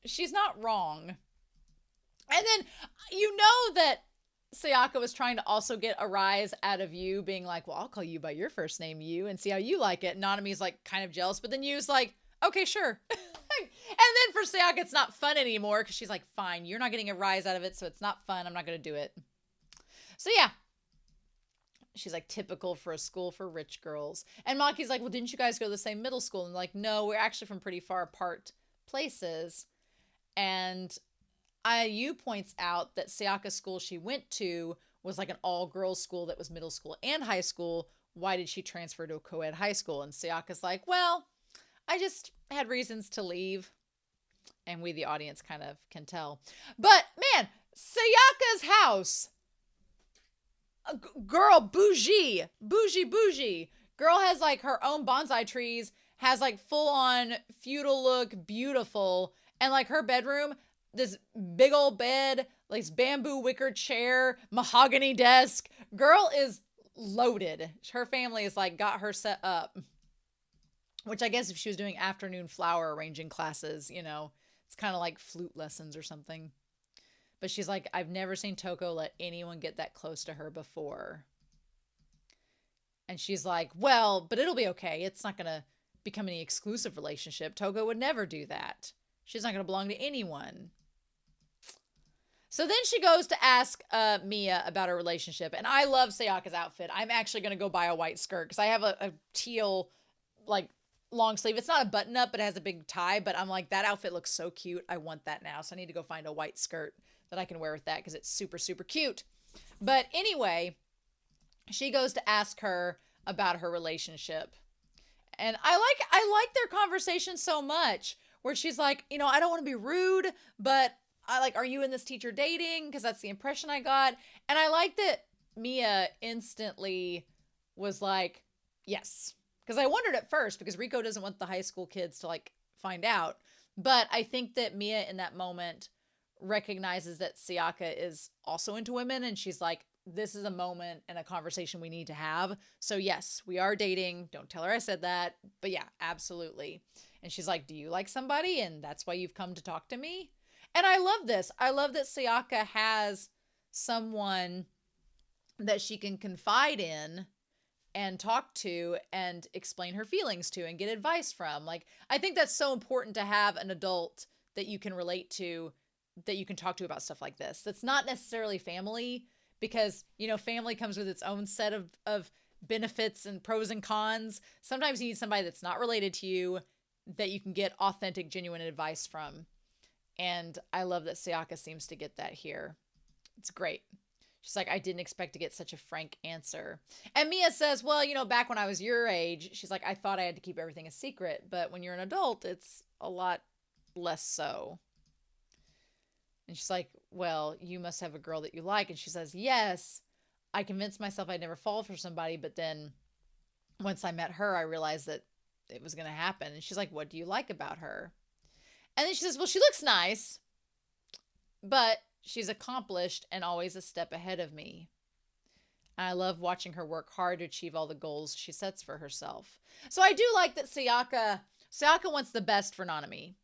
she's not wrong. And then you know that Sayaka was trying to also get a rise out of Yuu, being like, well, I'll call you by your first name, Yuu, and see how you like it. And Nanami's like kind of jealous, but then Yuu's like, okay, sure. And then for Sayaka, it's not fun anymore because she's like, fine, you're not getting a rise out of it, so it's not fun. I'm not going to do it. So yeah. She's like, typical for a school for rich girls. And Maki's like, well, didn't you guys go to the same middle school? And like, no, we're actually from pretty far apart places. And Yuu points out that Sayaka's school she went to was like an all-girls school that was middle school and high school. Why did she transfer to a co-ed high school? And Sayaka's like, well, I just had reasons to leave. And we, the audience, kind of can tell. But, man, Sayaka's house. Girl, bougie. Girl has, like, her own bonsai trees. Has, like, full-on feudal look. Beautiful. And, like, her bedroom, this big old bed, like, this bamboo wicker chair, mahogany desk. Girl is loaded. Her family is, like, got her set up. Which I guess if she was doing afternoon flower arranging classes, you know, it's kind of like flute lessons or something. But she's like, I've never seen Toko let anyone get that close to her before. And she's like, well, but it'll be okay. It's not going to become any exclusive relationship. Toko would never do that. She's not going to belong to anyone. So then she goes to ask Mia about her relationship. And I love Sayaka's outfit. I'm actually going to go buy a white skirt because I have a teal, like, long sleeve. It's not a button up, but it has a big tie. But I'm like, that outfit looks so cute. I want that now. So I need to go find a white skirt that I can wear with that because it's super, super cute. But anyway, she goes to ask her about her relationship. And I like their conversation so much where she's like, you know, I don't want to be rude, but I like, are you and this teacher dating? Because that's the impression I got. And I like that Mia instantly was like, yes. Because I wondered at first, because Riko doesn't want the high school kids to, like, find out. But I think that Mia in that moment recognizes that Sayaka is also into women. And she's like, this is a moment and a conversation we need to have. So yes, we are dating. Don't tell her I said that. But yeah, absolutely. And she's like, do you like somebody? And that's why you've come to talk to me? And I love this. I love that Sayaka has someone that she can confide in and talk to and explain her feelings to and get advice from. Like, I think that's so important to have an adult that you can relate to, that you can talk to about stuff like this. That's not necessarily family, because, you know, family comes with its own set of benefits and pros and cons. Sometimes you need somebody that's not related to you, that you can get authentic, genuine advice from. And I love that Sayaka seems to get that here. It's great. She's like, I didn't expect to get such a frank answer. And Mia says, well, you know, back when I was your age, she's like, I thought I had to keep everything a secret. But when you're an adult, it's a lot less so. And she's like, well, you must have a girl that you like. And she says, yes, I convinced myself I'd never fall for somebody. But then once I met her, I realized that it was going to happen. And she's like, what do you like about her? And then she says, well, she looks nice, but she's accomplished and always a step ahead of me. And I love watching her work hard to achieve all the goals she sets for herself. So I do like that Sayaka wants the best for Nanami.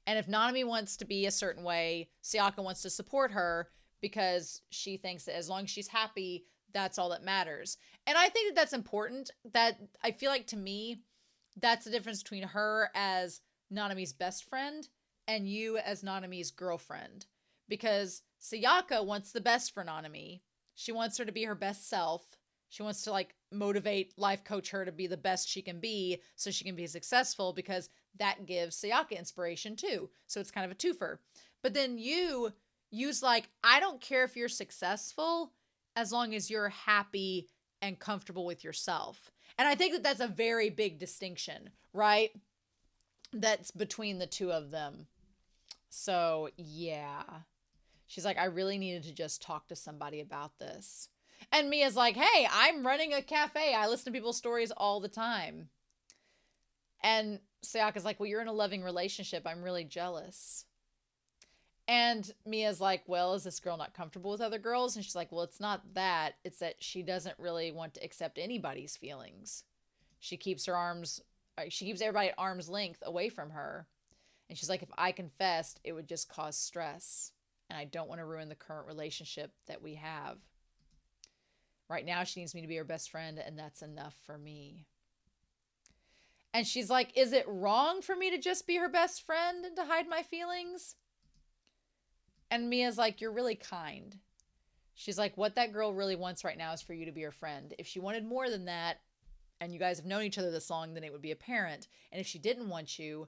And if Nanami wants to be a certain way, Sayaka wants to support her because she thinks that as long as she's happy, that's all that matters. And I think that that's important. That I feel like, to me, that's the difference between her as Nanami's best friend and you as Nanami's girlfriend. Because Sayaka wants the best for Nanami. She wants her to be her best self. She wants to like motivate, life coach her to be the best she can be so she can be successful, because that gives Sayaka inspiration too. So it's kind of a twofer. But then Yu's like, I don't care if you're successful as long as you're happy and comfortable with yourself. And I think that that's a very big distinction, right? That's between the two of them. So yeah. She's like, I really needed to just talk to somebody about this. And Mia's like, hey, I'm running a cafe. I listen to people's stories all the time. And Sayaka's like, well, you're in a loving relationship. I'm really jealous. And Mia's like, well, is this girl not comfortable with other girls? And she's like, well, it's not that. It's that she doesn't really want to accept anybody's feelings. She keeps everybody at arm's length away from her. And she's like, if I confessed, it would just cause stress. And I don't want to ruin the current relationship that we have. Right now, she needs me to be her best friend, and that's enough for me. And she's like, is it wrong for me to just be her best friend and to hide my feelings? And Mia's like, you're really kind. She's like, what that girl really wants right now is for you to be her friend. If she wanted more than that, and you guys have known each other this long, then it would be apparent. And if she didn't want you,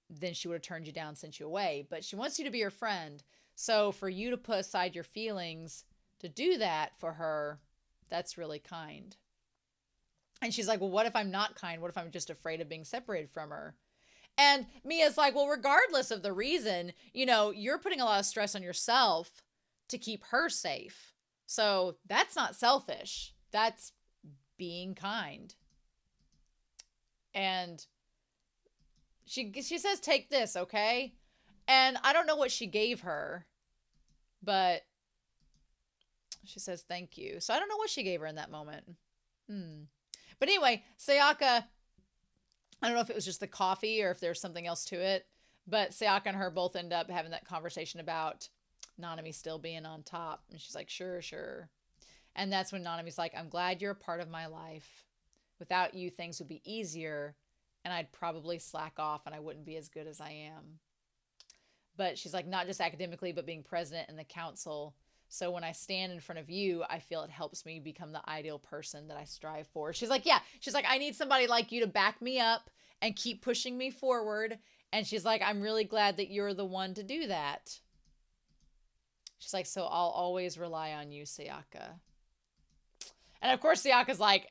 then she would have turned you down, sent you away. But she wants you to be her friend. So for you to put aside your feelings to do that for her, that's really kind. And she's like, well, what if I'm not kind? What if I'm just afraid of being separated from her? And Mia's like, well, regardless of the reason, you know, you're putting a lot of stress on yourself to keep her safe. So that's not selfish. That's being kind. And she says, take this, okay? And I don't know what she gave her, but she says, thank you. So I don't know what she gave her in that moment. But anyway, Sayaka, I don't know if it was just the coffee or if there's something else to it, but Sayaka and her both end up having that conversation about Nanami still being on top. And she's like, sure, sure. And that's when Nanami's like, I'm glad you're a part of my life. Without you, things would be easier, and I'd probably slack off and I wouldn't be as good as I am. But she's like, not just academically, but being president in the council. So when I stand in front of you, I feel it helps me become the ideal person that I strive for. She's like, yeah. She's like, I need somebody like you to back me up and keep pushing me forward. And she's like, I'm really glad that you're the one to do that. She's like, so I'll always rely on you, Sayaka. And of course, Sayaka's like,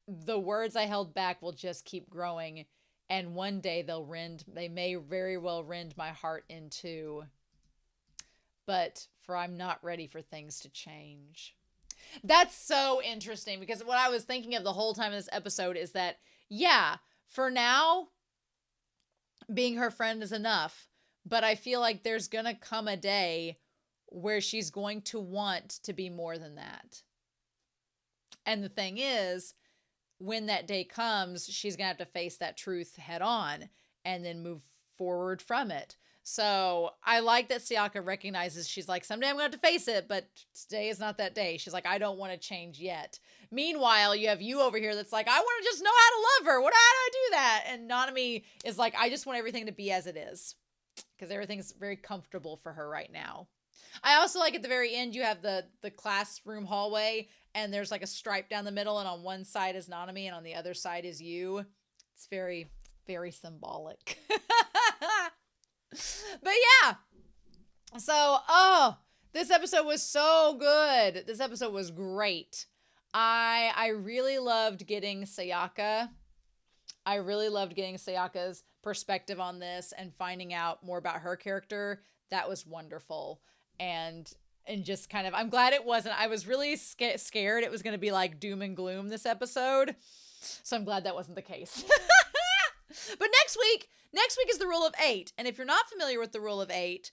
the words I held back will just keep growing. And one day they may very well rend my heart in two. But for I'm not ready for things to change. That's so interesting, because what I was thinking of the whole time in this episode is that, yeah, for now, being her friend is enough. But I feel like there's going to come a day where she's going to want to be more than that. And the thing is, when that day comes, she's going to have to face that truth head on and then move forward from it. So I like that Sayaka recognizes, she's like, someday I'm going to have to face it, but today is not that day. She's like, I don't want to change yet. Meanwhile, you have you over here that's like, I want to just know how to love her. How do I do that? And Nanami is like, I just want everything to be as it is, because everything's very comfortable for her right now. I also like at the very end, you have the classroom hallway, and there's like a stripe down the middle, and on one side is Nanami and on the other side is you. It's very Very symbolic. But yeah. So, this episode was so good. This episode was great. I really loved getting Sayaka. I really loved getting Sayaka's perspective on this and finding out more about her character. That was wonderful. And just kind of, I'm glad it wasn't. I was really scared it was going to be like doom and gloom this episode. So I'm glad that wasn't the case. But next week is the rule of 8. And if you're not familiar with the rule of 8,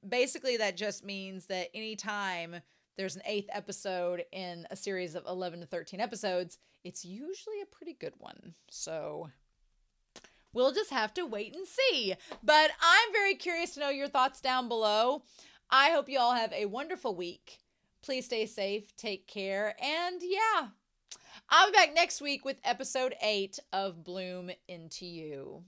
basically that just means that anytime there's an 8th episode in a series of 11 to 13 episodes, it's usually a pretty good one. So we'll just have to wait and see. But I'm very curious to know your thoughts down below. I hope you all have a wonderful week. Please stay safe, take care, and yeah, I'll be back next week with episode 8 of Bloom Into You.